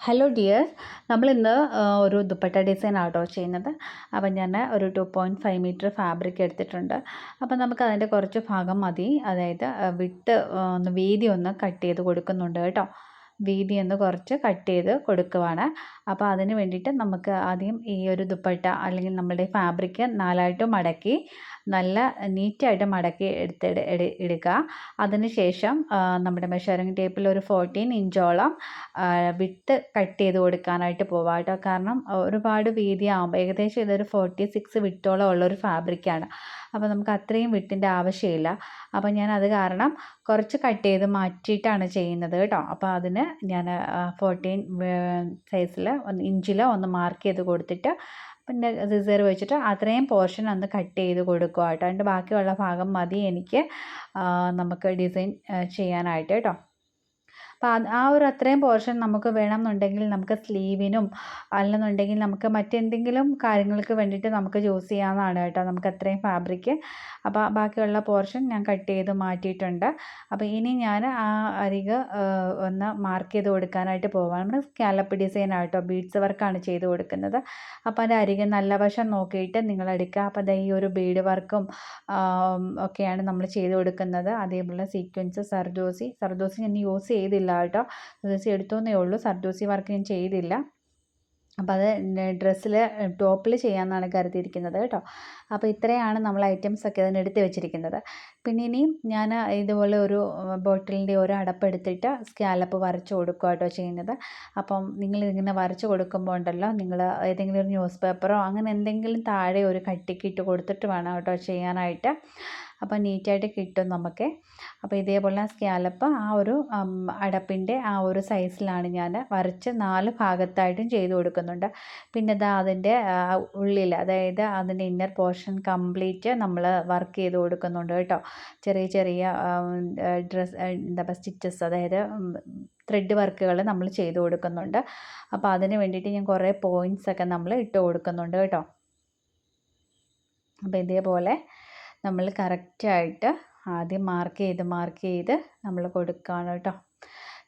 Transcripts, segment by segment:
Hello dear, നമ്മളിന്ന് ഒരു dupatta design ആട്ടോ ചെയ്യുന്നത്. അപ്പം ഞാൻ ഒരു 2.5 മീറ്റർ ഫാബ്രിക് എടുത്തിട്ടുണ്ട്. അപ്പം നമുക്ക് അതിൻ്റെ കുറച്ച് ഭാഗം മതി, അതായത് വിട്ട് ഒന്ന് വീതി ഒന്ന് കട്ട് ചെയ്ത് കൊടുക്കുന്നുണ്ട് കേട്ടോ. വീതി ഒന്ന് കുറച്ച് കട്ട് ചെയ്ത് കൊടുക്കുവാണ്. അപ്പോൾ അതിന് വേണ്ടിയിട്ട് നമുക്ക് ആദ്യം ഈ ഒരു ദുപ്പട്ട അല്ലെങ്കിൽ നമ്മുടെ ഫാബ്രിക് നാലായിട്ട് മടക്കി നല്ല നീറ്റായിട്ട് മടക്കി എടുക്കുക. അതിന് ശേഷം നമ്മുടെ മെഷറിംഗ് ടേപ്പിൽ ഒരു 14 ഇഞ്ചോളം വിട്ട് കട്ട് ചെയ്ത് കൊടുക്കാനായിട്ട് പോവാം കേട്ടോ. കാരണം ഒരുപാട് വീതിയാകുമ്പോൾ ഏകദേശം ഇതൊരു 46 വിട്ടോളം ഉള്ളൊരു ഫാബ്രിക്കാണ്. അപ്പോൾ നമുക്ക് അത്രയും വിട്ടിൻ്റെ ആവശ്യമില്ല. അപ്പോൾ ഞാൻ അത് കാരണം കുറച്ച് കട്ട് ചെയ്ത് മാറ്റിയിട്ടാണ് ചെയ്യുന്നത് കേട്ടോ. അപ്പോൾ അതിന് ഞാൻ 14 സൈസിൽ ഇഞ്ചിൽ ഒന്ന് മാർക്ക് ചെയ്ത് കൊടുത്തിട്ട് പിന്നെ സിസർ വെച്ചിട്ട് അത്രയും പോർഷൻ ഒന്ന് കട്ട് ചെയ്ത് കൊടുക്കുക കേട്ടോ. അതിൻ്റെ ബാക്കിയുള്ള ഭാഗം മതി എനിക്ക് നമുക്ക് ഡിസൈൻ ചെയ്യാനായിട്ട് കേട്ടോ. അപ്പോൾ ആ ഒരു അത്രയും പോർഷൻ നമുക്ക് വേണമെന്നുണ്ടെങ്കിൽ നമുക്ക് സ്ലീവിനും അല്ലെന്നുണ്ടെങ്കിൽ നമുക്ക് മറ്റെന്തെങ്കിലും കാര്യങ്ങൾക്ക് വേണ്ടിയിട്ട് നമുക്ക് യൂസ് ചെയ്യാവുന്നതാണ് കേട്ടോ, നമുക്ക് അത്രയും ഫാബ്രിക്. അപ്പോൾ ബാക്കിയുള്ള പോർഷൻ ഞാൻ കട്ട് ചെയ്ത് മാറ്റിയിട്ടുണ്ട്. അപ്പോൾ ഇനി ഞാൻ ആ അരിക് ഒന്ന് മാർക്ക് ചെയ്ത് കൊടുക്കാനായിട്ട് പോവാം. നമ്മൾ സ്കാലപ്പ് ഡിസൈൻ ആട്ടോ, ബീഡ്സ് വർക്കാണ് ചെയ്ത് കൊടുക്കുന്നത്. അപ്പോൾ അതിൻ്റെ അരികെ നല്ല വശം നോക്കിയിട്ട് നിങ്ങൾ എടുക്കുക. അപ്പോൾ ഈ ഒരു ബീഡ് വർക്കും ഒക്കെയാണ് നമ്മൾ ചെയ്ത് കൊടുക്കുന്നത്. അതേപോലെ സീക്വൻസ് സർദോസി ഞാൻ യൂസ് ചെയ്തില്ല കേട്ടോ, സർദോസി എടുത്തോന്നേ ഉള്ളൂ, സർദോസി വർക്ക് ഞാൻ ചെയ്തില്ല. അപ്പോൾ അത് ഡ്രസ്സിൽ ടോപ്പിൽ ചെയ്യാമെന്നാണ് കരുതിയിരിക്കുന്നത് കേട്ടോ. അപ്പോൾ ഇത്രയാണ് നമ്മൾ ഐറ്റംസൊക്കെ അതിന് എടുത്ത് വെച്ചിരിക്കുന്നത്. പിന്നെ ഇനിയും ഞാൻ ഇതുപോലെ ഒരു ബോട്ടിലിൻ്റെ ഒരു അടപ്പെടുത്തിട്ട് സ്കാലപ്പ് വരച്ച് കൊടുക്കുക കേട്ടോ ചെയ്യുന്നത്. അപ്പം നിങ്ങളിങ്ങനെ വരച്ച് കൊടുക്കുമ്പോൾ ഉണ്ടല്ലോ, നിങ്ങൾ ഏതെങ്കിലും ഒരു ന്യൂസ് പേപ്പറോ അങ്ങനെ എന്തെങ്കിലും താഴെ ഒരു കട്ടിക്കിട്ട് കൊടുത്തിട്ട് വേണം കേട്ടോ ചെയ്യാനായിട്ട്. അപ്പോൾ നീറ്റായിട്ട് കിട്ടും നമുക്ക്. അപ്പോൾ ഇതേപോലെ സ്കാലപ്പ് ആ ഒരു അടപ്പിൻ്റെ ആ ഒരു സൈസിലാണ് ഞാൻ വരച്ച് 4 ഭാഗത്തായിട്ടും ചെയ്ത് കൊടുക്കുന്നുണ്ട്. പിന്നെ അതിൻ്റെ ഉള്ളിൽ, അതായത് അതിൻ്റെ ഇന്നർ പോർഷൻ കംപ്ലീറ്റ് നമ്മൾ വർക്ക് ചെയ്ത് കൊടുക്കുന്നുണ്ട് കേട്ടോ. ചെറിയ ചെറിയ സ്റ്റിച്ചസ്, അതായത് ത്രെഡ് വർക്കുകൾ നമ്മൾ ചെയ്ത് കൊടുക്കുന്നുണ്ട്. അപ്പോൾ അതിന് വേണ്ടിയിട്ട് ഞാൻ കുറേ പോയിൻറ്റ്സൊക്കെ നമ്മൾ ഇട്ട് കൊടുക്കുന്നുണ്ട് കേട്ടോ. അപ്പോൾ ഇതേപോലെ നമ്മൾ കറക്റ്റായിട്ട് ആദ്യം മാർക്ക് ചെയ്ത് നമ്മൾ കൊടുക്കുകയാണ് കേട്ടോ.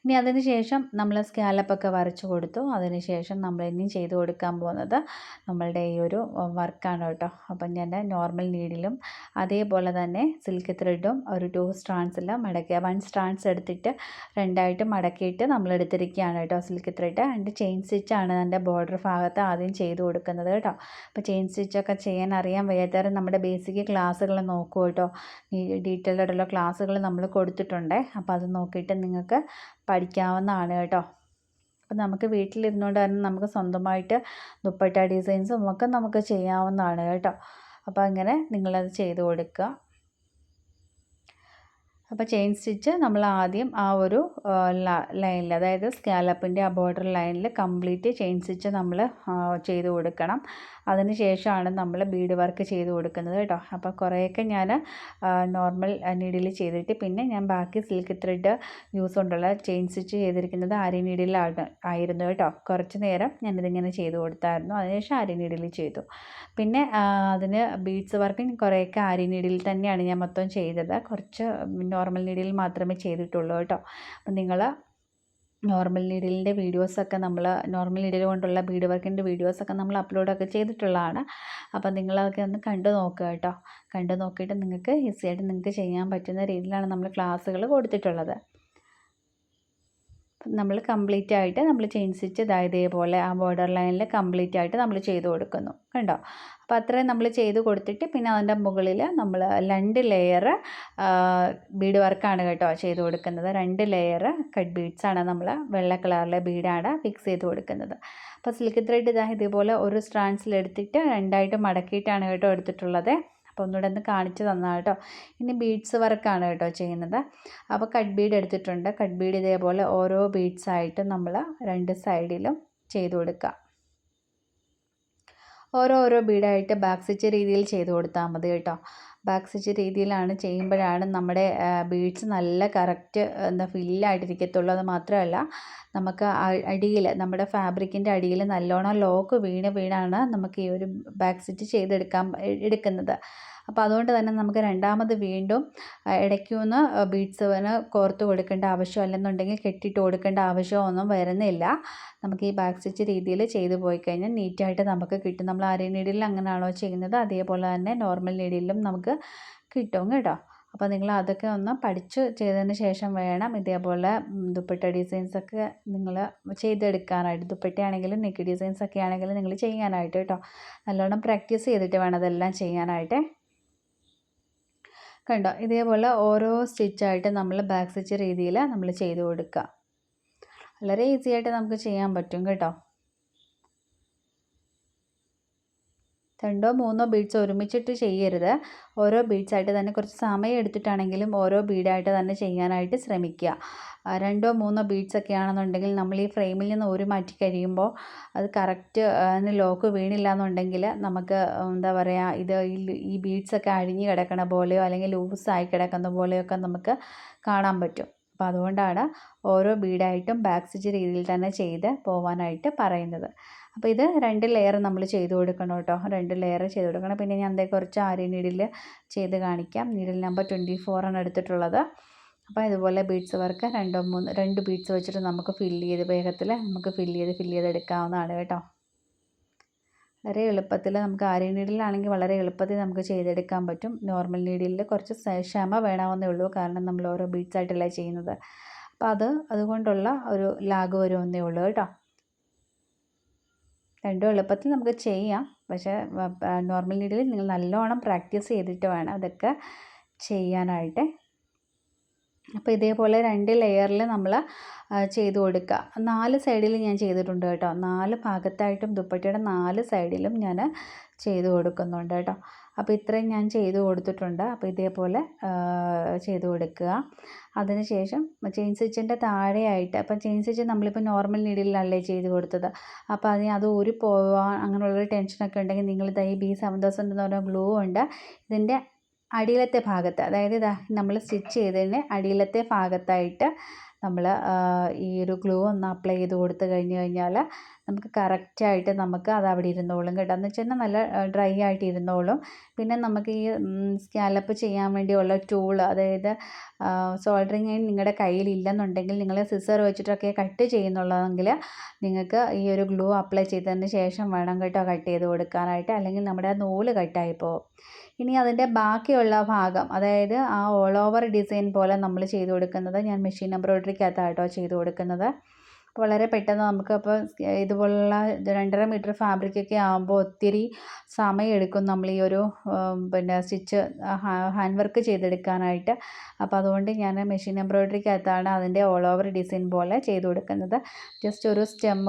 ഇനി അതിന് ശേഷം നമ്മൾ സ്കാലപ്പൊക്കെ വരച്ച് കൊടുത്തു. അതിന് ശേഷം നമ്മൾ ഇനി ചെയ്ത് കൊടുക്കാൻ പോകുന്നത് നമ്മളുടെ ഈ ഒരു വർക്കാണ് കേട്ടോ. അപ്പം ഞാൻ നോർമൽ നീഡിലും അതേപോലെ തന്നെ സിൽക്ക് ത്രെഡും ഒരു 2 സ്ട്രാൻഡ്സിൽ മടക്കുക. 1 സ്ട്രാൻഡ്സ് എടുത്തിട്ട് 2ആയിട്ട് മടക്കിയിട്ട് നമ്മൾ എടുത്തിരിക്കുകയാണ് കേട്ടോ സിൽക്ക് ത്രെഡ്. അതിൻ്റെ ചെയിൻ സ്റ്റിച്ചാണ് അതിൻ്റെ ബോർഡർ ഭാഗത്ത് ആദ്യം ചെയ്ത് കൊടുക്കുന്നത് കേട്ടോ. അപ്പോൾ ചെയിൻ സ്റ്റിച്ചൊക്കെ ചെയ്യാൻ അറിയാൻ വയ്യാത്തവരെ നമ്മുടെ ബേസിക് ക്ലാസ്സുകൾ നോക്കൂ കേട്ടോ. ഡീറ്റെയിൽഡ് ആയിട്ടുള്ള ക്ലാസ്സുകൾ നമ്മൾ കൊടുത്തിട്ടുണ്ട്. അപ്പോൾ അത് നോക്കിയിട്ട് നിങ്ങൾക്ക് പഠിക്കാവുന്നതാണ് കേട്ടോ. അപ്പം നമുക്ക് വീട്ടിലിരുന്നുകൊണ്ട് തന്നെ നമുക്ക് സ്വന്തമായിട്ട് ദുപ്പട്ട ഡിസൈൻസും ഒക്കെ നമുക്ക് ചെയ്യാവുന്നതാണ് കേട്ടോ. അപ്പോൾ അങ്ങനെ നിങ്ങളത് ചെയ്ത് കൊടുക്കുക. അപ്പോൾ ചെയിൻ സ്റ്റിച്ച് നമ്മൾ ആദ്യം ആ ഒരു ലൈനിൽ, അതായത് സ്കാലപ്പിൻ്റെ ആ ബോർഡർ ലൈനിൽ കംപ്ലീറ്റ് ചെയിൻ സ്റ്റിച്ച് നമ്മൾ ചെയ്ത് കൊടുക്കണം. അതിന് ശേഷമാണ് നമ്മൾ ബീഡ് വർക്ക് ചെയ്ത് കൊടുക്കുന്നത് കേട്ടോ. അപ്പോൾ കുറേയൊക്കെ ഞാൻ നോർമൽ നീഡിൽ ചെയ്തിട്ട് പിന്നെ ഞാൻ ബാക്കി സിൽക്ക് ത്രെഡ് യൂസ് കൊണ്ടുള്ള ചെയിൻ സ്റ്റിച്ച് ചെയ്തിരിക്കുന്നത് ആരി നീഡിലായിരുന്നു കേട്ടോ. കുറച്ച് നേരം ഞാനിതിങ്ങനെ ചെയ്ത് കൊടുത്തായിരുന്നു. അതിനുശേഷം ആരി നീഡിൽ ചെയ്തു. പിന്നെ അതിന് ബീഡ്സ് വർക്ക് കുറേയൊക്കെ ആരി നീഡിൽ തന്നെയാണ് ഞാൻ മൊത്തം ചെയ്തത്. കുറച്ച് നോർമൽ നീഡിൽ മാത്രമേ ചെയ്തിട്ടുള്ളൂ കേട്ടോ. അപ്പം നിങ്ങൾ നോർമൽ നീഡിലിൻ്റെ വീഡിയോസൊക്കെ നമ്മൾ നോർമൽ നീഡിൽ കൊണ്ടുള്ള ബീഡ് വർക്കിൻ്റെ വീഡിയോസൊക്കെ നമ്മൾ അപ്ലോഡൊക്കെ ചെയ്തിട്ടുള്ളതാണ്. അപ്പോൾ നിങ്ങളതൊക്കെ ഒന്ന് കണ്ടു നോക്കുക കേട്ടോ. കണ്ടു നോക്കിയിട്ട് നിങ്ങൾക്ക് ഈസിയായിട്ട് നിങ്ങൾക്ക് ചെയ്യാൻ പറ്റുന്ന രീതിയിലാണ് നമ്മൾ ക്ലാസ്സുകൾ കൊടുത്തിട്ടുള്ളത്. നമ്മൾ കംപ്ലീറ്റ് ആയിട്ട് നമ്മൾ ചെയിൻ സ്റ്റിച്ച് ഇതേപോലെ ആ ബോർഡർ ലൈനിൽ കംപ്ലീറ്റ് ആയിട്ട് നമ്മൾ ചെയ്ത് കൊടുക്കുന്നു കണ്ടോ. അപ്പോൾ അത്രയും നമ്മൾ ചെയ്ത് കൊടുത്തിട്ട് പിന്നെ അതിൻ്റെ മുകളിൽ നമ്മൾ 2 ലെയർ ബീഡ് വർക്കാണ് കേട്ടോ ചെയ്ത് കൊടുക്കുന്നത്. 2 ലെയർ കട്ട് ബീഡ്സാണ് നമ്മൾ വെള്ള കളറിലെ ബീഡാണ് ഫിക്സ് ചെയ്ത് കൊടുക്കുന്നത്. അപ്പോൾ സിൽക്ക് ത്രെഡ് ഇതേപോലെ ഒരു സ്ട്രാൻഡ്സിൽ എടുത്തിട്ട് 2ആയിട്ട് മടക്കിയിട്ടാണ് കേട്ടോ എടുത്തിട്ടുള്ളത്. അപ്പോൾ ഒന്നുകൂടെ ഒന്ന് കാണിച്ച് തന്നാൽ കേട്ടോ. ഇനി ബീഡ്സ് വർക്കാണ് കേട്ടോ ചെയ്യുന്നത്. അപ്പോൾ കട്ട് ബീഡ് എടുത്തിട്ടുണ്ട്. കട്ട് ബീഡ് ഇതേപോലെ ഓരോ ബീഡ്സായിട്ട് നമ്മൾ 2 സൈഡിലും ചെയ്ത് കൊടുക്കുക. ഓരോ ബീഡായിട്ട് ബാക്ക് സ്റ്റിച്ച് രീതിയിൽ ചെയ്ത് കൊടുത്താൽ മതി കേട്ടോ. ബാക്ക് സ്റ്റിച്ച് രീതിയിലാണ് ചെയ്യുമ്പോഴാണ് നമ്മുടെ ബീഡ്സ് നല്ല കറക്റ്റ് ഫില്ലായിട്ടിരിക്കത്തുള്ളൂ. അത് മാത്രമല്ല നമുക്ക് അടിയിൽ, നമ്മുടെ ഫാബ്രിക്കിൻ്റെ അടിയിൽ നല്ലോണം ലോക്ക് വീണാണ് നമുക്ക് ഈ ഒരു ബാക്ക് സ്റ്റിച്ച് എടുക്കുന്നത്. അപ്പോൾ അതുകൊണ്ട് തന്നെ നമുക്ക് രണ്ടാമത് വീണ്ടും ഇടയ്ക്കൊന്ന് ബീഡ്സിന് കോർത്ത് കൊടുക്കേണ്ട ആവശ്യം അല്ലെന്നുണ്ടെങ്കിൽ കെട്ടിയിട്ട് കൊടുക്കേണ്ട ആവശ്യമൊന്നും വരുന്നില്ല. നമുക്ക് ഈ ബാക്ക് സ്റ്റിച്ച് രീതിയിൽ ചെയ്തു പോയി കഴിഞ്ഞാൽ നീറ്റായിട്ട് നമുക്ക് കിട്ടും. നമ്മൾ ആരി നീഡിലിൽ അങ്ങനെയാണോ ചെയ്യുന്നത് അതേപോലെ തന്നെ നോർമൽ നീഡിലും നമുക്ക് കിട്ടും കേട്ടോ. അപ്പോൾ നിങ്ങൾ അതൊക്കെ ഒന്ന് പഠിച്ച് ചെയ്തതിന് ശേഷം വേണം ഇതേപോലെ ദുപ്പട്ട ഡിസൈൻസൊക്കെ നിങ്ങൾ ചെയ്തെടുക്കാനായിട്ട്. ദുപ്പട്ടയാണെങ്കിലും നെക്ക് ഡിസൈൻസൊക്കെ ആണെങ്കിലും നിങ്ങൾ ചെയ്യാനായിട്ട് കേട്ടോ. നല്ലോണം പ്രാക്ടീസ് ചെയ്തിട്ട് വേണം അതെല്ലാം ചെയ്യാനായിട്ട്. കണ്ടോ, ഇതേപോലെ ഓരോ സ്റ്റിച്ചായിട്ട് നമ്മൾ ബാക്ക് സ്റ്റിച്ച് രീതിയിൽ നമ്മൾ ചെയ്ത് കൊടുക്കുക. വളരെ ഈസി ആയിട്ട് നമുക്ക് ചെയ്യാൻ പറ്റും കേട്ടോ. 2 3 ബീഡ്സ് ഒരുമിച്ചിട്ട് ചെയ്യരുത്. ഓരോ ബീഡ്സായിട്ട് തന്നെ കുറച്ച് സമയം എടുത്തിട്ടാണെങ്കിലും ഓരോ ബീഡായിട്ട് തന്നെ ചെയ്യാനായിട്ട് ശ്രമിക്കുക. 2 3 ബീഡ്സൊക്കെ ആണെന്നുണ്ടെങ്കിൽ നമ്മൾ ഈ ഫ്രെയിമിൽ നിന്ന് ഊരി മാറ്റി കഴിയുമ്പോൾ അത് കറക്റ്റ് അതിന് ലോക്ക് വീണില്ല എന്നുണ്ടെങ്കിൽ നമുക്ക് എന്താ പറയുക, ഇത് ഈ ബീഡ്സൊക്കെ അഴിഞ്ഞ് കിടക്കണ പോലെയോ അല്ലെങ്കിൽ ലൂസായി കിടക്കുന്ന പോലെയൊക്കെ നമുക്ക് കാണാൻ പറ്റും. അപ്പോൾ അതുകൊണ്ടാണ് ഓരോ ബീഡായിട്ടും ബാക്ക് സ്റ്റിച്ച് രീതിയിൽ തന്നെ ചെയ്ത് പോകാനായിട്ട് പറയുന്നത്. അപ്പോൾ ഇത് 2 ലെയർ നമ്മൾ ചെയ്ത് കൊടുക്കണം കേട്ടോ. 2 ലെയർ ചെയ്ത് കൊടുക്കണം. പിന്നെ ഞാൻ കുറച്ച് ആരി നീഡിൽ ചെയ്ത് കാണിക്കാം. നീഡിൽ നമ്പർ 24 ആണ് എടുത്തിട്ടുള്ളത്. അപ്പോൾ ഇതുപോലെ ബീഡ്സ് വർക്ക് 2 ബീഡ്സ് വെച്ചിട്ട് നമുക്ക് ഫില്ല് ചെയ്ത് വേഗത്തിൽ നമുക്ക് ഫില്ല് ചെയ്ത് എടുക്കാവുന്നതാണ് കേട്ടോ. വളരെ എളുപ്പത്തിൽ നമുക്ക് ആരി നീഡിലാണെങ്കിൽ വളരെ എളുപ്പത്തിൽ നമുക്ക് ചെയ്തെടുക്കാൻ പറ്റും. നോർമൽ നീഡിലിൽ കുറച്ച് ക്ഷമ വേണമെന്നേ ഉള്ളൂ. കാരണം നമ്മൾ ഓരോ ബീഡ്സ് ആയിട്ടല്ല ചെയ്യുന്നത്. അപ്പോൾ അതുകൊണ്ടുള്ള ഒരു ലാഗ് വരുമെന്നേ ഉള്ളൂ കേട്ടോ. രണ്ടും എളുപ്പത്തിൽ നമുക്ക് ചെയ്യാം. പക്ഷേ നോർമൽ നീഡിൽ നിങ്ങൾ നല്ലോണം പ്രാക്ടീസ് ചെയ്തിട്ട് വേണം അതൊക്കെ ചെയ്യാനായിട്ട്. അപ്പോൾ ഇതേപോലെ 2 ലെയറിൽ നമ്മൾ ചെയ്ത് കൊടുക്കുക. 4 സൈഡിൽ ഞാൻ ചെയ്തിട്ടുണ്ട് കേട്ടോ. 4 ഭാഗത്തായിട്ടും ദുപ്പട്ടയുടെ 4 സൈഡിലും ഞാൻ ചെയ്ത് കൊടുക്കുന്നുണ്ട് കേട്ടോ. അപ്പോൾ ഇത്രയും ഞാൻ ചെയ്ത് കൊടുത്തിട്ടുണ്ട്. അപ്പോൾ ഇതേപോലെ ചെയ്ത് കൊടുക്കുക. അതിനുശേഷം ചെയിൻ സ്റ്റിച്ചിൻ്റെ താഴെയായിട്ട്, അപ്പം ചെയിൻ സ്റ്റിച്ച് നമ്മളിപ്പോൾ നോർമൽ നീഡിലല്ലേ ചെയ്ത് കൊടുത്തത്. അപ്പോൾ അത് ഊരി പോവാൻ അങ്ങനെയുള്ളൊരു ടെൻഷനൊക്കെ ഉണ്ടെങ്കിൽ നിങ്ങൾ ഈ B7000 എന്ന് പറഞ്ഞ ഗ്ലൂ ഉണ്ട് ഇതിൻ്റെ അടിയിലത്തെ ഭാഗത്ത്, അതായത് നമ്മൾ സ്റ്റിച്ച് ചെയ്തതിന് അടിയിലത്തെ ഭാഗത്തായിട്ട് നമ്മൾ ഈ ഒരു ഗ്ലൂ ഒന്ന് അപ്ലൈ ചെയ്ത് കൊടുത്തു കഴിഞ്ഞാൽ നമുക്ക് കറക്റ്റായിട്ട് നമുക്ക് അത് അവിടെ ഇരുന്നോളും കേട്ടോ. എന്ന് വെച്ചാൽ നല്ല ഡ്രൈ ആയിട്ട് ഇരുന്നോളും. പിന്നെ നമുക്ക് ഈ സ്കാലപ്പ് ചെയ്യാൻ വേണ്ടിയുള്ള ടൂൾ, അതായത് സോൾഡറിങ് അയൺ നിങ്ങളുടെ കയ്യിലില്ലെന്നുണ്ടെങ്കിൽ നിങ്ങൾ സിസർ വെച്ചിട്ടൊക്കെ കട്ട് ചെയ്യുന്നുള്ളതെങ്കിൽ നിങ്ങൾക്ക് ഈ ഒരു ഗ്ലൂ അപ്ലൈ ചെയ്തതിന് ശേഷം വേണം കേട്ടോ കട്ട് ചെയ്ത് കൊടുക്കാനായിട്ട്. അല്ലെങ്കിൽ നമ്മുടെ നൂല് കട്ടായി പോകും. ഇനി അതിൻ്റെ ബാക്കിയുള്ള ഭാഗം, അതായത് ആ ഓൾ ഓവർ ഡിസൈൻ പോലെ നമ്മൾ ചെയ്ത് കൊടുക്കുന്നത് ഞാൻ മെഷീൻ എംബ്രോയ്ഡറിക്കകത്താട്ടോ ചെയ്ത് കൊടുക്കുന്നത്. വളരെ പെട്ടെന്ന് നമുക്ക് അപ്പോൾ ഇതുപോലുള്ള 2.5 മീറ്റർ ഫാബ്രിക്കൊക്കെ ആകുമ്പോൾ ഒത്തിരി സമയമെടുക്കും നമ്മൾ ഈ ഒരു പിന്നെ സ്റ്റിച്ച് ഹാൻഡ് വർക്ക് ചെയ്തെടുക്കാനായിട്ട്. അപ്പോൾ അതുകൊണ്ട് ഞാൻ മെഷീൻ എംബ്രോയ്ഡറിക്കകത്താണ് അതിൻ്റെ ഓൾ ഓവർ ഡിസൈൻ പോലെ ചെയ്ത് കൊടുക്കുന്നത്. ജസ്റ്റ് ഒരു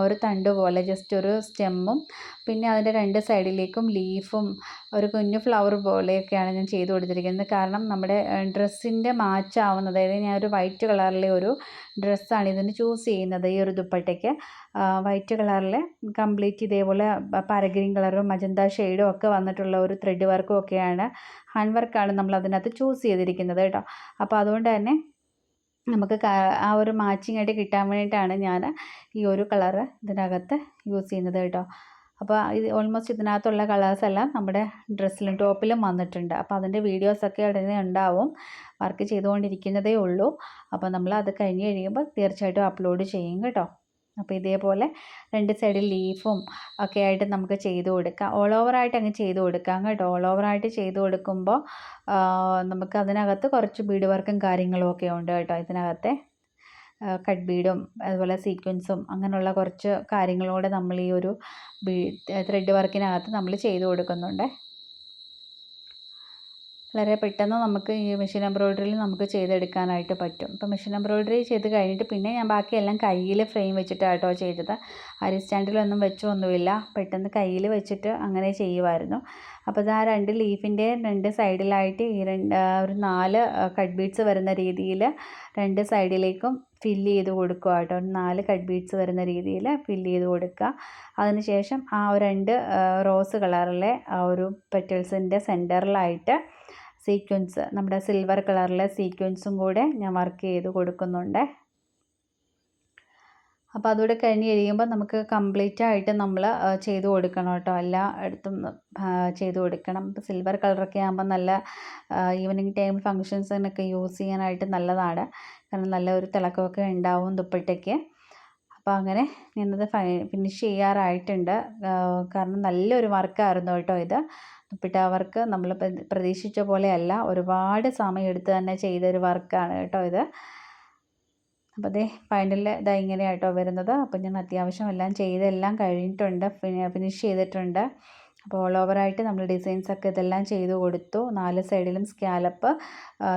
ഒരു തണ്ട് പോലെ ജസ്റ്റ് ഒരു സ്റ്റെമ്മും പിന്നെ അതിൻ്റെ 2 സൈഡിലേക്കും ലീഫും ഒരു കുഞ്ഞു ഫ്ലവർ പോലെയൊക്കെയാണ് ഞാൻ ചെയ്ത് കൊടുത്തിരിക്കുന്നത്. കാരണം നമ്മുടെ ഡ്രസ്സിൻ്റെ മാച്ചാവുന്നത്, അതായത് ഞാൻ ഒരു വൈറ്റ് കളറിലെ ഒരു ഡ്രസ്സാണ് ഇതിന് ചൂസ് ചെയ്യുന്നത്. ഈ ഒരു ദുപ്പട്ടയ്ക്ക് വൈറ്റ് കളറിൽ കംപ്ലീറ്റ് ഇതേപോലെ പാരഗ്രീൻ കളറും മജന്ത ഷെയ്ഡും ഒക്കെ വന്നിട്ടുള്ള ഒരു ത്രെഡ് വർക്കും ഒക്കെയാണ്, ഹാൻഡ് വർക്കാണ് നമ്മൾ അതിനകത്ത് ചൂസ് ചെയ്തിരിക്കുന്നത് കേട്ടോ. അപ്പോൾ അതുകൊണ്ട് തന്നെ നമുക്ക് ആ ഒരു മാച്ചിങ് ആയിട്ട് കിട്ടാൻ വേണ്ടിയിട്ടാണ് ഞാൻ ഈ ഒരു കളറ് ഇതിനകത്ത് യൂസ് ചെയ്യുന്നത് കേട്ടോ. അപ്പോൾ ഇത് ഓൾമോസ്റ്റ് ഇതിനകത്തുള്ള കളേഴ്സെല്ലാം നമ്മുടെ ഡ്രസ്സിലും ടോപ്പിലും വന്നിട്ടുണ്ട്. അപ്പോൾ അതിൻ്റെ വീഡിയോസൊക്കെ ഉടനെ ഉണ്ടാവും. വർക്ക് ചെയ്തുകൊണ്ടിരിക്കുന്നതേ ഉള്ളൂ. അപ്പോൾ നമ്മൾ അത് കഴിഞ്ഞ് കഴിയുമ്പോൾ തീർച്ചയായിട്ടും അപ്ലോഡ് ചെയ്യും കേട്ടോ. അപ്പോൾ ഇതേപോലെ 2 സൈഡിൽ ലീഫും ഒക്കെ ആയിട്ട് നമുക്ക് ചെയ്ത് കൊടുക്കാം. ഓൾ ഓവറായിട്ട് അങ്ങ് ചെയ്ത് കൊടുക്കാം കേട്ടോ. ഓൾ ഓവറായിട്ട് ചെയ്ത് കൊടുക്കുമ്പോൾ നമുക്ക് അതിനകത്ത് കുറച്ച് ബീഡ് വർക്കും കാര്യങ്ങളും ഒക്കെ ഉണ്ട് കേട്ടോ. ഇതിനകത്തെ കട്ട് ബീഡും അതുപോലെ സീക്വൻസും അങ്ങനെയുള്ള കുറച്ച് കാര്യങ്ങളൂടെ നമ്മൾ ഈ ഒരു ത്രെഡ് വർക്കിനകത്ത് നമ്മൾ ചെയ്ത് കൊടുക്കുന്നുണ്ട്. വളരെ പെട്ടെന്ന് നമുക്ക് ഈ മെഷീൻ എംബ്രോയ്ഡറിയിൽ നമുക്ക് ചെയ്തെടുക്കാനായിട്ട് പറ്റും. ഇപ്പോൾ മെഷീൻ എംബ്രോയ്ഡറി ചെയ്ത് കഴിഞ്ഞിട്ട് പിന്നെ ഞാൻ ബാക്കിയെല്ലാം കയ്യിൽ ഫ്രെയിം വെച്ചിട്ടാണ് കേട്ടോ ചെയ്തത്. അരി സ്റ്റാൻഡിലൊന്നും വെച്ചൊന്നുമില്ല, പെട്ടെന്ന് കയ്യിൽ വെച്ചിട്ട് അങ്ങനെ ചെയ്യുമായിരുന്നു. അപ്പോൾ ഇത് ആ 2 ലീഫിൻ്റെ 2 സൈഡിലായിട്ട് ഈ ഒരു 4 കട്ട് ബീഡ്സ് വരുന്ന രീതിയിൽ 2 സൈഡിലേക്കും ഫില്ല് ചെയ്ത് കൊടുക്കുക കേട്ടോ. 4 കട്ട് ബീഡ്സ് വരുന്ന രീതിയിൽ ഫില്ല് ചെയ്ത് കൊടുക്കുക. അതിനുശേഷം ആ 2 റോസ് കളറിലെ ആ ഒരു പെറ്റൽസിൻ്റെ സെൻറ്ററിലായിട്ട് സീക്വൻസ്, നമ്മുടെ സിൽവർ കളറിലെ സീക്വൻസും കൂടെ ഞാൻ വർക്ക് ചെയ്ത് കൊടുക്കുന്നുണ്ട്. അപ്പോൾ അതുകൂടെ കഴിഞ്ഞ് കഴിയുമ്പോൾ നമുക്ക് കംപ്ലീറ്റ് ആയിട്ട് നമ്മൾ ചെയ്ത് കൊടുക്കണം കേട്ടോ. എല്ലായിടത്തും ചെയ്ത് കൊടുക്കണം. ഇപ്പോൾ സിൽവർ കളറൊക്കെ ആകുമ്പോൾ നല്ല ഈവനിങ് ടൈം ഫങ്ഷൻസിനൊക്കെ യൂസ് ചെയ്യാനായിട്ട് നല്ലതാണ്. കാരണം നല്ല ഒരു തിളക്കമൊക്കെ ഉണ്ടാവും ദുപ്പട്ടയ്ക്ക്. അപ്പോൾ അങ്ങനെ ഞാനത് ഫിനിഷ് ചെയ്യാറായിട്ടുണ്ട്. കാരണം നല്ലൊരു വർക്കായിരുന്നു കേട്ടോ ഇത്. ദുപ്പട്ട വർക്ക് നമ്മൾ പ്രതീക്ഷിച്ച പോലെയല്ല, ഒരുപാട് സമയം എടുത്ത് തന്നെ ചെയ്തൊരു വർക്കാണ് കേട്ടോ ഇത്. അപ്പോൾ അതേ ഫൈനൽ ഇതാ ഇങ്ങനെയാണ് കേട്ടോ വരുന്നത്. അപ്പോൾ ഞാൻ അത്യാവശ്യം എല്ലാം ചെയ്തെല്ലാം കഴിഞ്ഞിട്ടുണ്ട്, ഫിനിഷ് ചെയ്തിട്ടുണ്ട്. അപ്പോൾ ഓൾ ഓവറായിട്ട് നമ്മൾ ഡിസൈൻസൊക്കെ ഇതെല്ലാം ചെയ്ത് കൊടുത്തു. 4 സൈഡിലും സ്കാലപ്പ്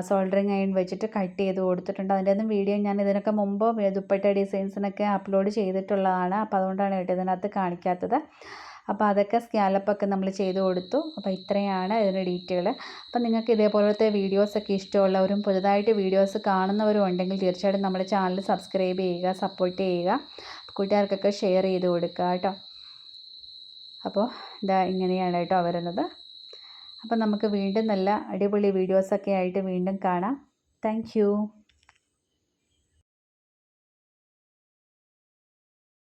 സോൾഡറിങ് അയൺ വെച്ചിട്ട് കട്ട് ചെയ്ത് കൊടുത്തിട്ടുണ്ട്. അതിൻ്റെ ഒന്നും വീഡിയോ ഞാൻ ഇതിനൊക്കെ മുമ്പ് ദുപ്പട്ട ഡിസൈൻസിനൊക്കെ അപ്ലോഡ് ചെയ്തിട്ടുള്ളതാണ്. അപ്പോൾ അതുകൊണ്ടാണ് കേട്ടോ ഇതിനകത്ത് കാണിക്കാത്തത്. അപ്പോൾ അതൊക്കെ സ്കാലപ്പൊക്കെ നമ്മൾ ചെയ്ത് കൊടുത്തു. അപ്പോൾ ഇത്രയാണ് ഇതിൻ്റെ ഡീറ്റെയിൽ. അപ്പോൾ നിങ്ങൾക്ക് ഇതേപോലത്തെ വീഡിയോസൊക്കെ ഇഷ്ടമുള്ളവരും പുതുതായിട്ട് വീഡിയോസ് കാണുന്നവരും ഉണ്ടെങ്കിൽ തീർച്ചയായിട്ടും നമ്മുടെ ചാനൽ സബ്സ്ക്രൈബ് ചെയ്യുക, സപ്പോർട്ട് ചെയ്യുക, കൂട്ടുകാർക്കൊക്കെ ഷെയർ ചെയ്ത് കൊടുക്കുക കേട്ടോ. അപ്പോൾ ഇതാ ഇങ്ങനെയാണ് കേട്ടോ വരുന്നത്. അപ്പോൾ നമുക്ക് വീണ്ടും നല്ല അടിപൊളി വീഡിയോസൊക്കെ ആയിട്ട് വീണ്ടും കാണാം. താങ്ക്